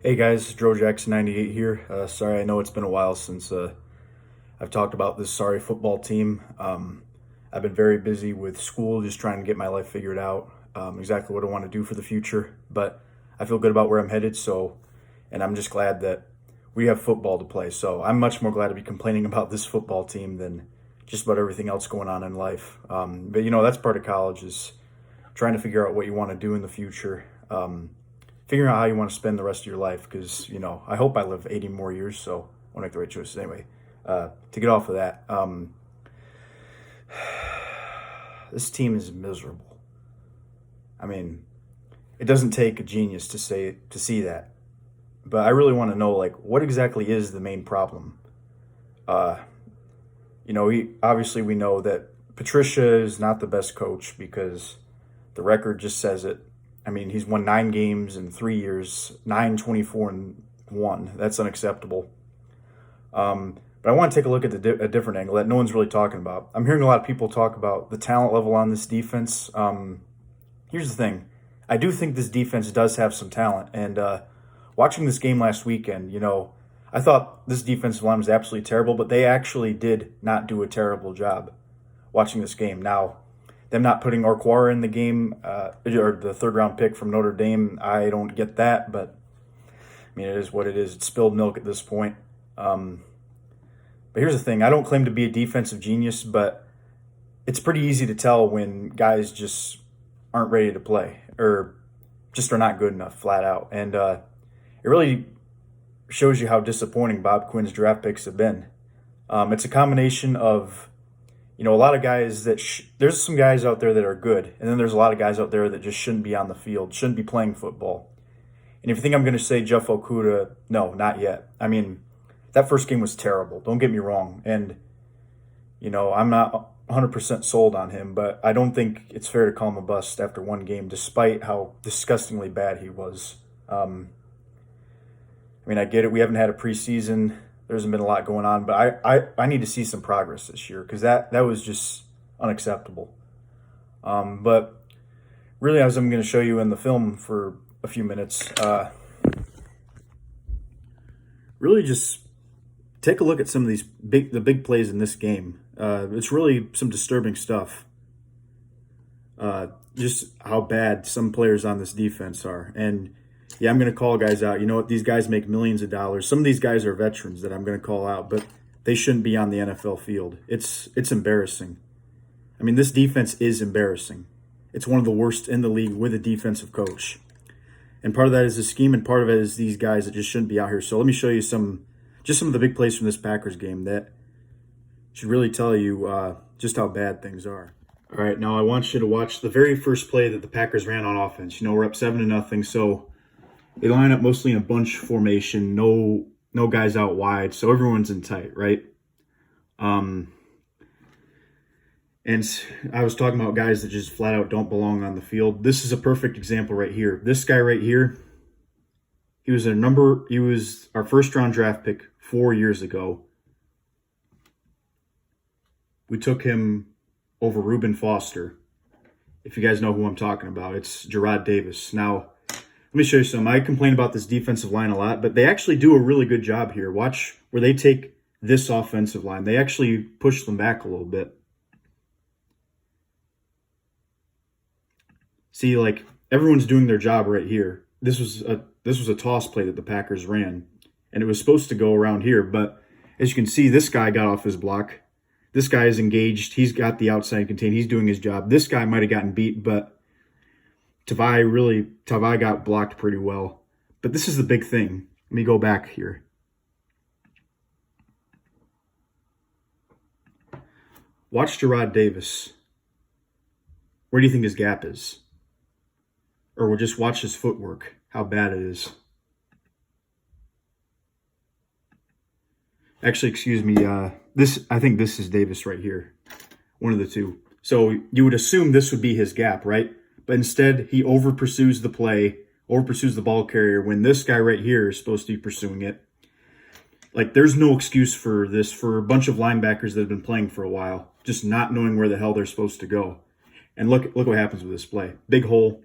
Hey guys, DroJackson98 here. Sorry, I know it's been a while since I've talked about this sorry football team. I've been very busy with school, just trying to get my life figured out, exactly what I want to do for the future. But I feel good about where I'm headed, and I'm just glad that we have football to play. So I'm much more glad to be complaining about this football team than just about everything else going on in life. But that's part of college is trying to figure out what you want to do in the future. Figuring out how you want to spend the rest of your life because I hope I live 80 more years, so I want to make the right choices anyway. To get off of that, this team is miserable. I mean, it doesn't take a genius to see that, but I really want to know like what exactly is the main problem. uh, we know that Patricia is not the best coach because the record just says it. I mean, he's won 9 games in 3 years, 9-24-1. That's unacceptable. But I want to take a look at a different angle that no one's really talking about. I'm hearing a lot of people talk about the talent level on this defense. Here's the thing. I do think this defense does have some talent. And watching this game last weekend, I thought this defensive line was absolutely terrible, but they actually did not do a terrible job watching this game. Now, them not putting Orquara in the game, or the third round pick from Notre Dame, I don't get that, but I mean, it is what it is. It's spilled milk at this point. But here's the thing. I don't claim to be a defensive genius, but it's pretty easy to tell when guys just aren't ready to play or just are not good enough flat out. And it really shows you how disappointing Bob Quinn's draft picks have been. It's a combination of, a lot of guys there's some guys out there that are good, and then there's a lot of guys out there that just shouldn't be on the field, shouldn't be playing football. And if you think I'm going to say Jeff Okudah, no, not yet. I mean, that first game was terrible. Don't get me wrong. And, I'm not 100% sold on him, but I don't think it's fair to call him a bust after one game, despite how disgustingly bad he was. I mean, I get it. We haven't had a preseason. There hasn't been a lot going on, but I need to see some progress this year because that was just unacceptable. But really, as I'm going to show you in the film for a few minutes, really just take a look at some of the big plays in this game. It's really some disturbing stuff. Just how bad some players on this defense are. And yeah, I'm going to call guys out. You know what? These guys make millions of dollars. Some of these guys are veterans that I'm going to call out, but they shouldn't be on the NFL field. It's embarrassing. I mean, this defense is embarrassing. It's one of the worst in the league with a defensive coach. And part of that is the scheme, and part of it is these guys that just shouldn't be out here. So let me show you some of the big plays from this Packers game that should really tell you just how bad things are. All right, now I want you to watch the very first play that the Packers ran on offense. We're up 7-0, so they line up mostly in a bunch formation, no guys out wide, so everyone's in tight, right? And I was talking about guys that just flat out don't belong on the field. This is a perfect example right here. This guy right here, he was our first round draft pick 4 years ago. We took him over Reuben Foster. If you guys know who I'm talking about, it's Jarrad Davis. Now, let me show you some. I complain about this defensive line a lot, but they actually do a really good job here. Watch where they take this offensive line. They actually push them back a little bit. See, like everyone's doing their job right here. This was a toss play that the Packers ran, and it was supposed to go around here, but as you can see, this guy got off his block. This guy is engaged. He's got the outside contain. He's doing his job. This guy might have gotten beat, but Tavai got blocked pretty well. But this is the big thing. Let me go back here. Watch Jarrad Davis. Where do you think his gap is? Or we'll just watch his footwork, how bad it is. Actually, excuse me, I think this is Davis right here. One of the two. So you would assume this would be his gap, right? But instead, he over-pursues the play, over-pursues the ball carrier when this guy right here is supposed to be pursuing it. Like, there's no excuse for this for a bunch of linebackers that have been playing for a while, just not knowing where the hell they're supposed to go. And look what happens with this play. Big hole.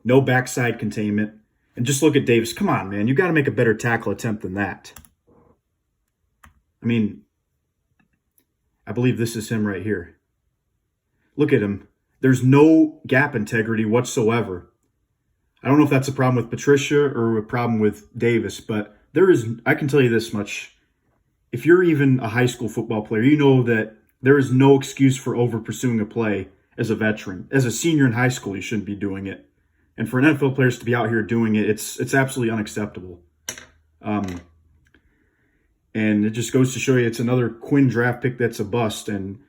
No backside containment. And just look at Davis. Come on, man. You got to make a better tackle attempt than that. I mean, I believe this is him right here. Look at him. There's no gap integrity whatsoever. I don't know if that's a problem with Patricia or a problem with Davis, but I can tell you this much. If you're even a high school football player, you know that there is no excuse for over pursuing a play as a veteran. As a senior in high school, you shouldn't be doing it. And for NFL players to be out here doing it, it's absolutely unacceptable. And it just goes to show you it's another Quinn draft pick that's a bust. And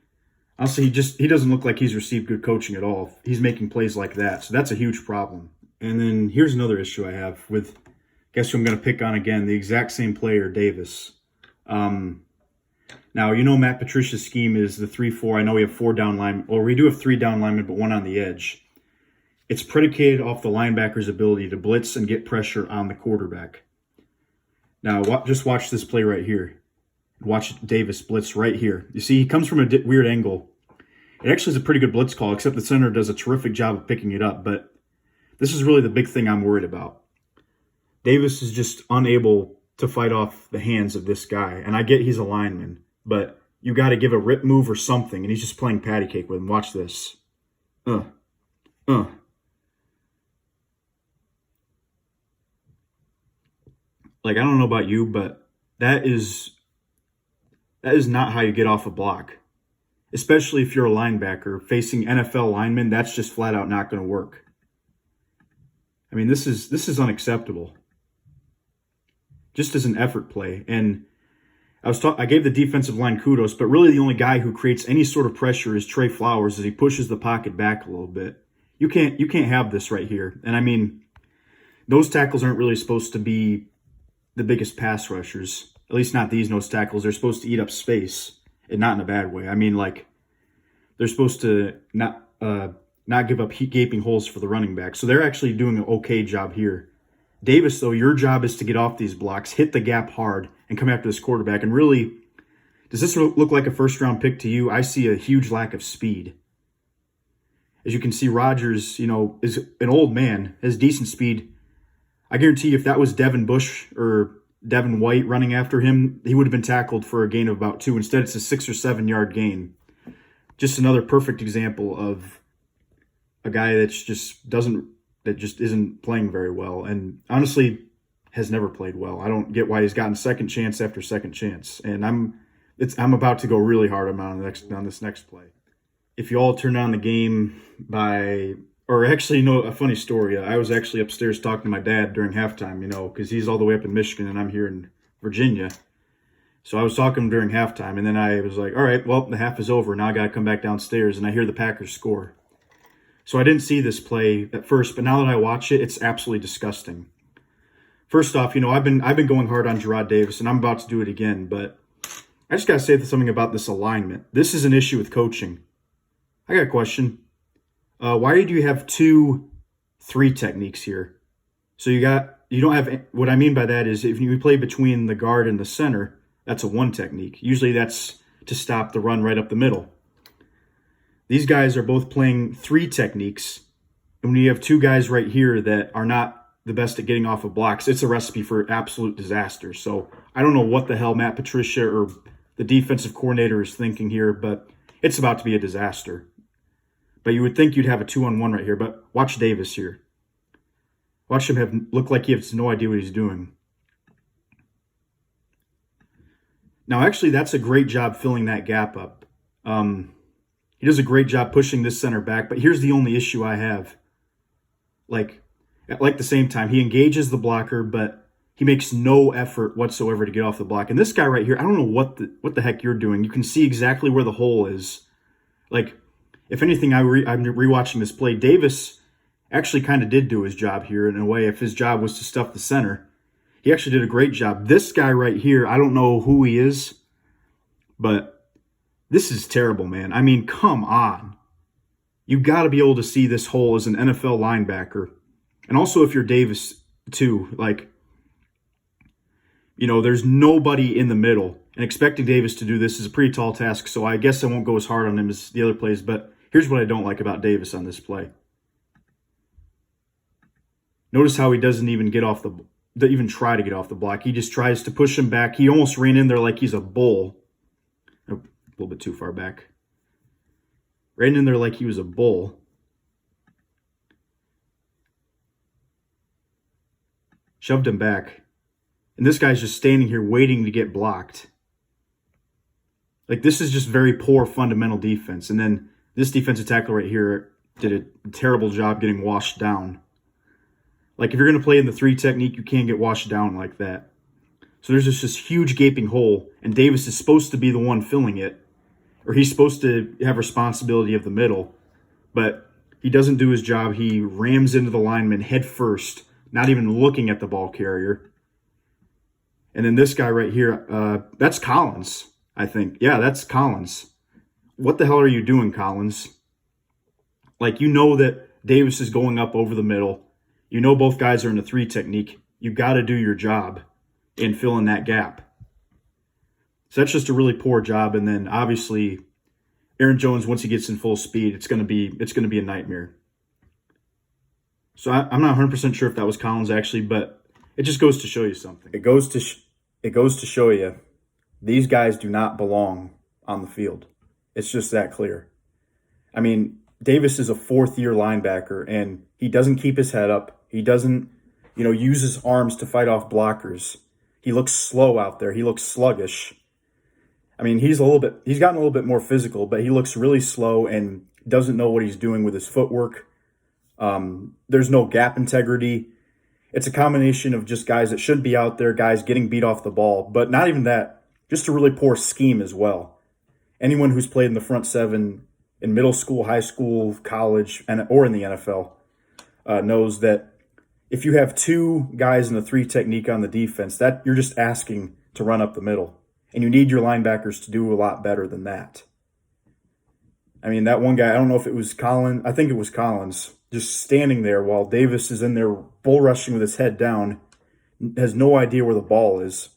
honestly, he doesn't look like he's received good coaching at all. He's making plays like that. So that's a huge problem. And then here's another issue I have with, guess who I'm going to pick on again, the exact same player, Davis. Now, you know Matt Patricia's scheme is the 3-4. I know we have 4 down linemen, or we do have 3 down linemen, but 1 on the edge. It's predicated off the linebacker's ability to blitz and get pressure on the quarterback. Now, just watch this play right here. Watch Davis blitz right here. You see, he comes from a weird angle. It actually is a pretty good blitz call, except the center does a terrific job of picking it up. But this is really the big thing I'm worried about. Davis is just unable to fight off the hands of this guy. And I get he's a lineman, but you got to give a rip move or something. And he's just playing patty cake with him. Watch this. Like, I don't know about you, but that is not how you get off a block. Especially if you're a linebacker facing NFL linemen, that's just flat out not going to work. I mean, this is unacceptable. Just as an effort play. And I gave the defensive line kudos, but really the only guy who creates any sort of pressure is Trey Flowers as he pushes the pocket back a little bit. You can't have this right here. And I mean, those tackles aren't really supposed to be the biggest pass rushers, at least not these nose tackles. They're supposed to eat up space, and not in a bad way. I mean, like, they're supposed to not give up gaping holes for the running back. So they're actually doing an okay job here. Davis, though, your job is to get off these blocks, hit the gap hard, and come after this quarterback. And really, does this look like a first-round pick to you? I see a huge lack of speed. As you can see, Rodgers, is an old man, has decent speed. I guarantee you if that was Devin Bush or Devin White running after him, he would have been tackled for a gain of about 2. Instead, it's a 6 or 7 yard gain. Just another perfect example of a guy that just isn't playing very well, and honestly has never played well. I don't get why he's gotten second chance after second chance, and I'm about to go really hard on this next play. If you all turned on the game a funny story. I was actually upstairs talking to my dad during halftime, because he's all the way up in Michigan and I'm here in Virginia. So I was talking to him during halftime, and then I was like, all right, well, the half is over. Now I got to come back downstairs, and I hear the Packers score. So I didn't see this play at first, but now that I watch it, it's absolutely disgusting. First off, I've been going hard on Jarrad Davis, and I'm about to do it again, but I just got to say something about this alignment. This is an issue with coaching. I got a question. Why do you have 2-3 techniques here? So you don't have, what I mean by that is if you play between the guard and the center, that's a 1 technique. Usually that's to stop the run right up the middle. These guys are both playing 3 techniques. And when you have 2 guys right here that are not the best at getting off of blocks, it's a recipe for absolute disaster. So I don't know what the hell Matt Patricia or the defensive coordinator is thinking here, but it's about to be a disaster. But you would think you'd have a 2-on-1 right here. But watch Davis here. Watch him look like he has no idea what he's doing. Now, actually, that's a great job filling that gap up. He does a great job pushing this center back. But here's the only issue I have. At the same time, he engages the blocker, but he makes no effort whatsoever to get off the block. And this guy right here, I don't know what the heck you're doing. You can see exactly where the hole is. If anything, I'm rewatching this play. Davis actually kind of did do his job here in a way. If his job was to stuff the center, he actually did a great job. This guy right here, I don't know who he is, but this is terrible, man. I mean, come on. You got to be able to see this hole as an NFL linebacker. And also if you're Davis too, there's nobody in the middle. And expecting Davis to do this is a pretty tall task, so I guess I won't go as hard on him as the other plays. But here's what I don't like about Davis on this play. Notice how he doesn't even even try to get off the block. He just tries to push him back. He almost ran in there like he's a bull. Oh, a little bit too far back. Ran in there like he was a bull. Shoved him back. And this guy's just standing here waiting to get blocked. Like, this is just very poor fundamental defense. And then this defensive tackle right here did a terrible job getting washed down. Like, if you're going to play in the 3 technique, you can't get washed down like that. So there's just this huge gaping hole, and Davis is supposed to be the one filling it, or he's supposed to have responsibility of the middle, but he doesn't do his job. He rams into the lineman head first, not even looking at the ball carrier. And then this guy right here, that's Collins, I think. Yeah, that's Collins. What the hell are you doing, Collins? Like, you know that Davis is going up over the middle. You know both guys are in a 3 technique. You got to do your job and fill in that gap. So that's just a really poor job. And then obviously, Aaron Jones, once he gets in full speed, it's going to be a nightmare. So I'm not 100% sure if that was Collins actually, but it just goes to show you something. It goes to show you these guys do not belong on the field. It's just that clear. I mean, Davis is a 4th-year linebacker, and he doesn't keep his head up. He doesn't, use his arms to fight off blockers. He looks slow out there. He looks sluggish. I mean, he's gotten a little bit more physical, but he looks really slow and doesn't know what he's doing with his footwork. There's no gap integrity. It's a combination of just guys that shouldn't be out there, guys getting beat off the ball, but not even that, just a really poor scheme as well. Anyone who's played in the front 7 in middle school, high school, college, or in the NFL knows that if you have 2 guys in the 3 technique on the defense, that you're just asking to run up the middle. And you need your linebackers to do a lot better than that. I mean, that one guy, I don't know if it was Collins. I think it was Collins, just standing there while Davis is in there bull rushing with his head down, has no idea where the ball is.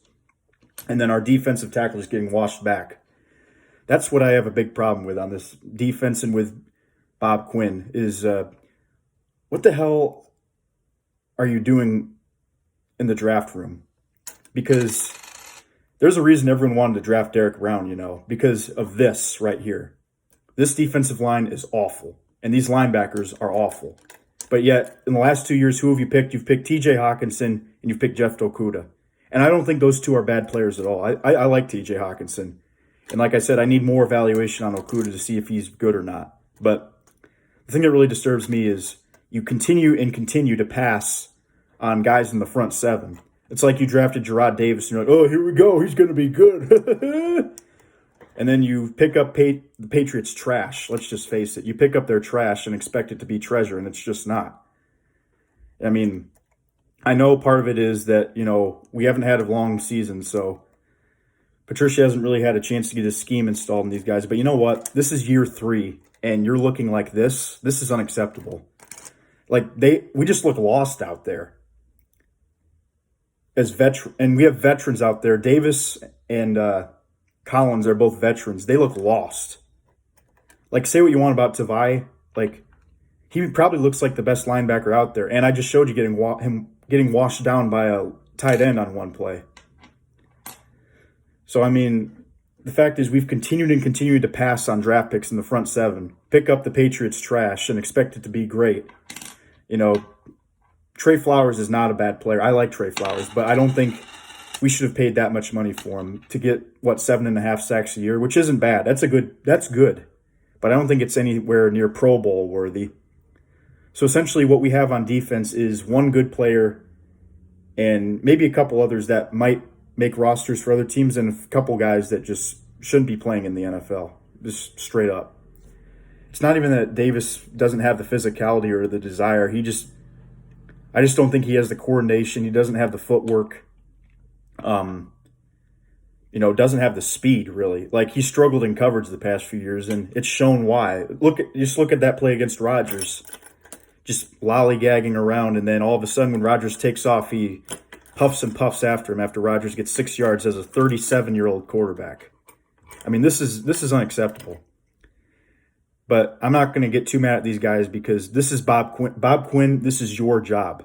And then our defensive tackle is getting washed back. That's what I have a big problem with on this defense and with Bob Quinn is what the hell are you doing in the draft room? Because there's a reason everyone wanted to draft Derek Brown, because of this right here. This defensive line is awful, and these linebackers are awful. But yet, in the last 2 years, who have you picked? You've picked T.J. Hawkinson, and you've picked Jeff Okudah. And I don't think those 2 are bad players at all. I like T.J. Hawkinson. And like I said, I need more evaluation on Okudah to see if he's good or not. But the thing that really disturbs me is you continue to pass on guys in the front 7. It's like you drafted Jarrad Davis and you're like, oh, here we go. He's going to be good. And then you pick up the Patriots' trash. Let's just face it. You pick up their trash and expect it to be treasure, and it's just not. I mean, I know part of it is that, we haven't had a long season, so Patricia hasn't really had a chance to get his scheme installed in these guys. But you know what? This is year 3, and you're looking like this. This is unacceptable. Like, we just look lost out there. And we have veterans out there. Davis and Collins are both veterans. They look lost. Like, say what you want about Tavai. Like, he probably looks like the best linebacker out there. And I just showed you him getting washed down by a tight end on one play. So, I mean, the fact is we've continued to pass on draft picks in the front 7, pick up the Patriots' trash and expect it to be great. Trey Flowers is not a bad player. I like Trey Flowers, but I don't think we should have paid that much money for him to get, 7.5 sacks a year, which isn't bad. That's good. But I don't think it's anywhere near Pro Bowl worthy. So essentially what we have on defense is one good player and maybe a couple others that might make rosters for other teams and a couple guys that just shouldn't be playing in the NFL, just straight up. It's not even that Davis doesn't have the physicality or the desire. I just don't think he has the coordination. He doesn't have the footwork. Doesn't have the speed, really. Like, he struggled in coverage the past few years, and it's shown why. Look at that play against Rodgers. Just lollygagging around, and then all of a sudden when Rodgers takes off, he puffs and puffs after him after Rodgers gets 6 yards as a 37-year-old quarterback. I mean, this is unacceptable. But I'm not going to get too mad at these guys because this is Bob Quinn. Bob Quinn, this is your job.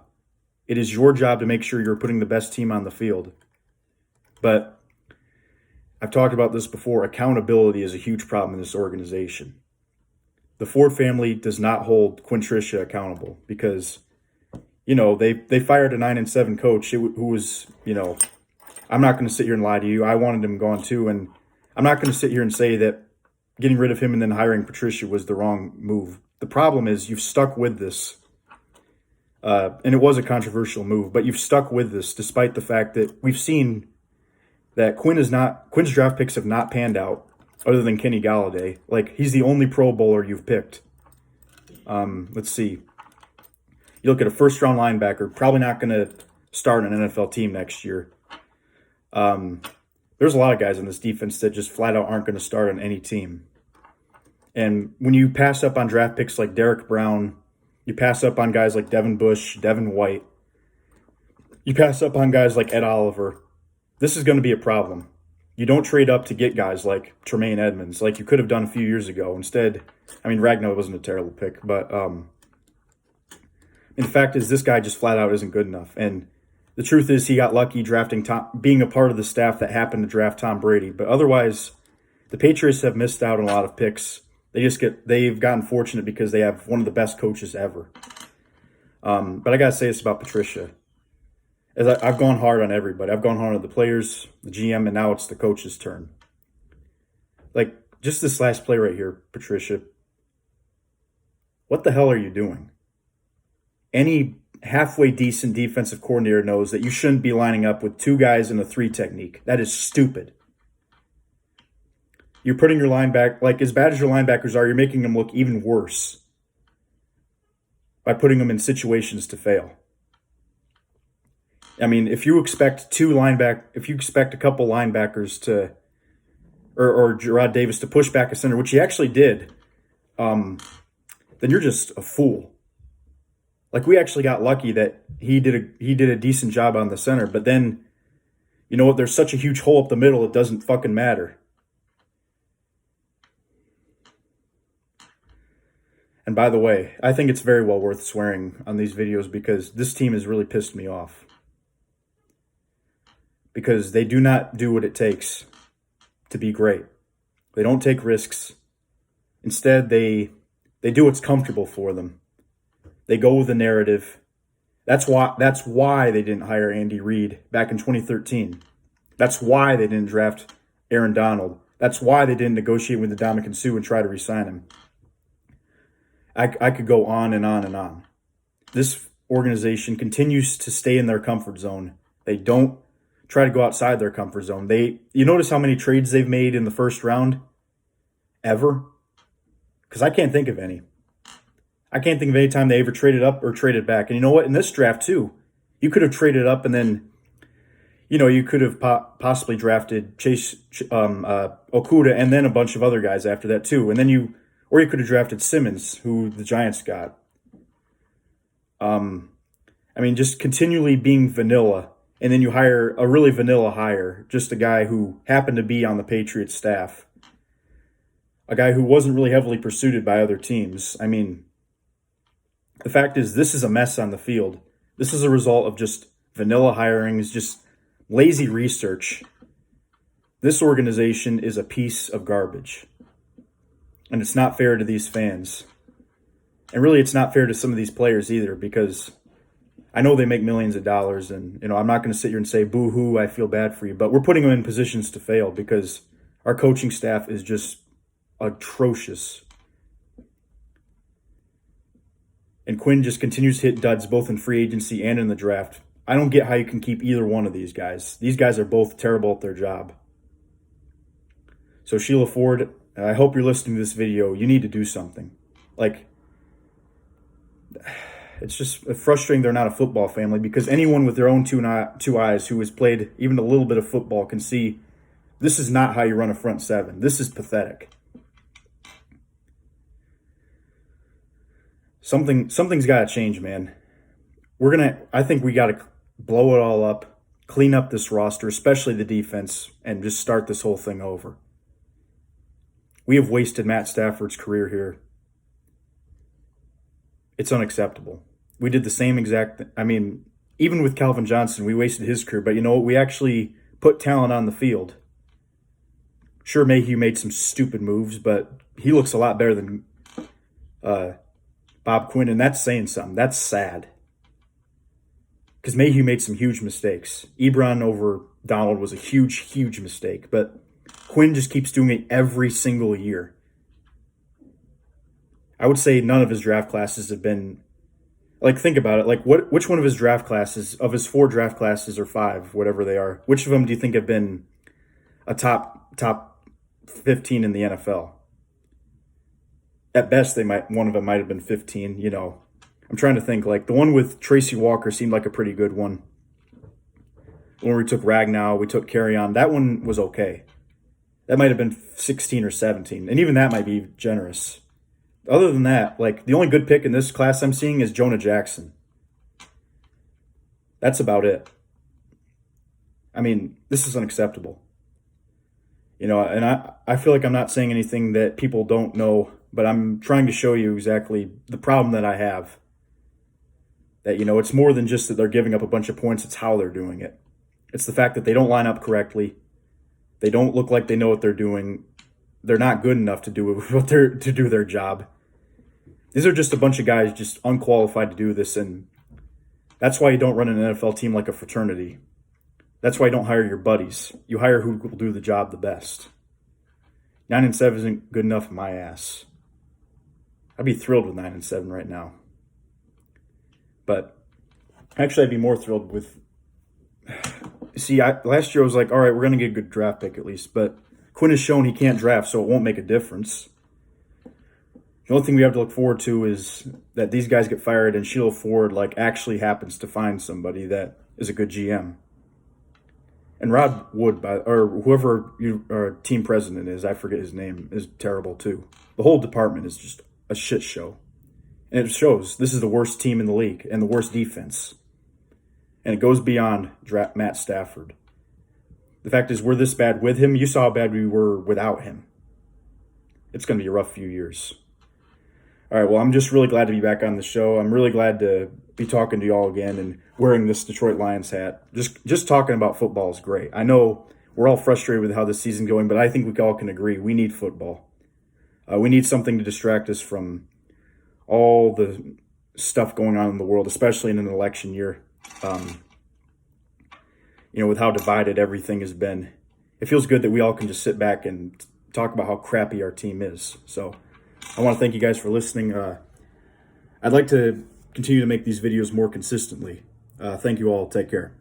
It is your job to make sure you're putting the best team on the field. But I've talked about this before. Accountability is a huge problem in this organization. The Ford family does not hold Quinn Tricia accountable because, they fired a 9-7 coach who was, I'm not going to sit here and lie to you. I wanted him gone too. And I'm not going to sit here and say that getting rid of him and then hiring Patricia was the wrong move. The problem is you've stuck with this. And it was a controversial move, but you've stuck with this despite the fact that we've seen that Quinn's draft picks have not panned out other than Kenny Galladay. Like, he's the only Pro Bowler you've picked. Let's see. You look at a first-round linebacker, probably not going to start an NFL team next year. There's a lot of guys in this defense that just flat out aren't going to start on any team. And when you pass up on draft picks like Derek Brown, you pass up on guys like Devin Bush, Devin White, you pass up on guys like Ed Oliver, this is going to be a problem. You don't trade up to get guys like Tremaine Edmonds like you could have done a few years ago. Instead, Ragnow wasn't a terrible pick, but the fact is this guy just flat out isn't good enough. And the truth is he got lucky being a part of the staff that happened to draft Tom Brady. But otherwise, the Patriots have missed out on a lot of picks. They've gotten fortunate because they have one of the best coaches ever. But I got to say this about Patricia. As I've gone hard on everybody. I've gone hard on the players, the GM, and now it's the coach's turn. Like, just this last play right here, Patricia. What the hell are you doing? Any halfway decent defensive coordinator knows that you shouldn't be lining up with two guys in a 3 technique. That is stupid. You're putting your linebacker, like as bad as your linebackers are, you're making them look even worse by putting them in situations to fail. If you expect a couple linebackers to, or Gerard Davis to push back a center, which he actually did, then you're just a fool. Like, we actually got lucky that he did a decent job on the center, but then, you know what? There's such a huge hole up the middle, it doesn't fucking matter. And by the way, I think it's very well worth swearing on these videos because this team has really pissed me off. Because they do not do what it takes to be great. They don't take risks. Instead, they do what's comfortable for them. They go with the narrative. That's why they didn't hire Andy Reid back in 2013. That's why they didn't draft Aaron Donald. That's why they didn't negotiate with Ndamukong Suh and try to re-sign him. I could go on and on and on. This organization continues to stay in their comfort zone. They don't try to go outside their comfort zone. You notice how many trades they've made in the first round? Ever? Because I can't think of any. I can't think of any time they ever traded up or traded back. And you know what? In this draft, too, you could have traded up and then, you could have possibly drafted Chase Okuda and then a bunch of other guys after that, too. And then or you could have drafted Simmons, who the Giants got. Just continually being vanilla. And then you hire a really vanilla hire, just a guy who happened to be on the Patriots staff. A guy who wasn't really heavily pursued by other teams. The fact is, this is a mess on the field. This is a result of just vanilla hirings, just lazy research. This organization is a piece of garbage. And it's not fair to these fans. And really, it's not fair to some of these players either, because I know they make millions of dollars, and I'm not going to sit here and say, boo-hoo, I feel bad for you, but we're putting them in positions to fail because our coaching staff is just atrocious. And Quinn just continues to hit duds both in free agency and in the draft. I don't get how you can keep either one of these guys. These guys are both terrible at their job. So Sheila Ford, I hope you're listening to this video. You need to do something. It's just frustrating they're not a football family, because anyone with their own two eyes who has played even a little bit of football can see this is not how you run a front seven. This is pathetic. Something's got to change, man. I think we got to blow it all up, clean up this roster, especially the defense, and just start this whole thing over. We have wasted Matt Stafford's career here. It's unacceptable. We did the same exact even with Calvin Johnson, we wasted his career. But you know what? We actually put talent on the field. Sure, Mayhew made some stupid moves, but he looks a lot better than Bob Quinn, and that's saying something. That's sad. Because Mayhew made some huge mistakes. Ebron over Donald was a huge, huge mistake. But Quinn just keeps doing it every single year. I would say none of his draft classes have been, like, think about it. Like, which one of his draft classes, of his 4 draft classes or 5, whatever they are, which of them do you think have been a top 15 in the NFL? At best, one of them might have been 15, you know. I'm trying to think. Like, the one with Tracy Walker seemed like a pretty good one. When we took Ragnow, we took Carrion. That one was okay. That might have been 16 or 17. And even that might be generous. Other than that, like, the only good pick in this class I'm seeing is Jonah Jackson. That's about it. I mean, this is unacceptable. You know, and I feel like I'm not saying anything that people don't know, but I'm trying to show you exactly the problem that I have. That, you know, it's more than just that they're giving up a bunch of points, it's how they're doing it. It's the fact that they don't line up correctly. They don't look like they know what they're doing. They're not good enough to do their job. These are just a bunch of guys just unqualified to do this, and that's why you don't run an NFL team like a fraternity. That's why you don't hire your buddies. You hire who will do the job the best. 9-7 isn't good enough in my ass. I'd be thrilled with 9-7 right now. But actually, I'd be more thrilled with. See, last year I was like, all right, we're going to get a good draft pick at least. But Quinn has shown he can't draft, so it won't make a difference. The only thing we have to look forward to is that these guys get fired and Sheila Ford like actually happens to find somebody that is a good GM. And Rod Wood, or whoever our team president is, I forget his name, is terrible too. The whole department is just a shit show. And it shows this is the worst team in the league and the worst defense. And it goes beyond Matt Stafford. The fact is, we're this bad with him. You saw how bad we were without him. It's going to be a rough few years. All right, well, I'm just really glad to be back on the show. I'm really glad to be talking to you all again and wearing this Detroit Lions hat. Just talking about football is great. I know we're all frustrated with how the season's going, but I think we all can agree we need football. We need something to distract us from all the stuff going on in the world, especially in an election year. You know, with how divided everything has been. It feels good that we all can just sit back and talk about how crappy our team is. So I want to thank you guys for listening. I'd like to continue to make these videos more consistently. Thank you all. Take care.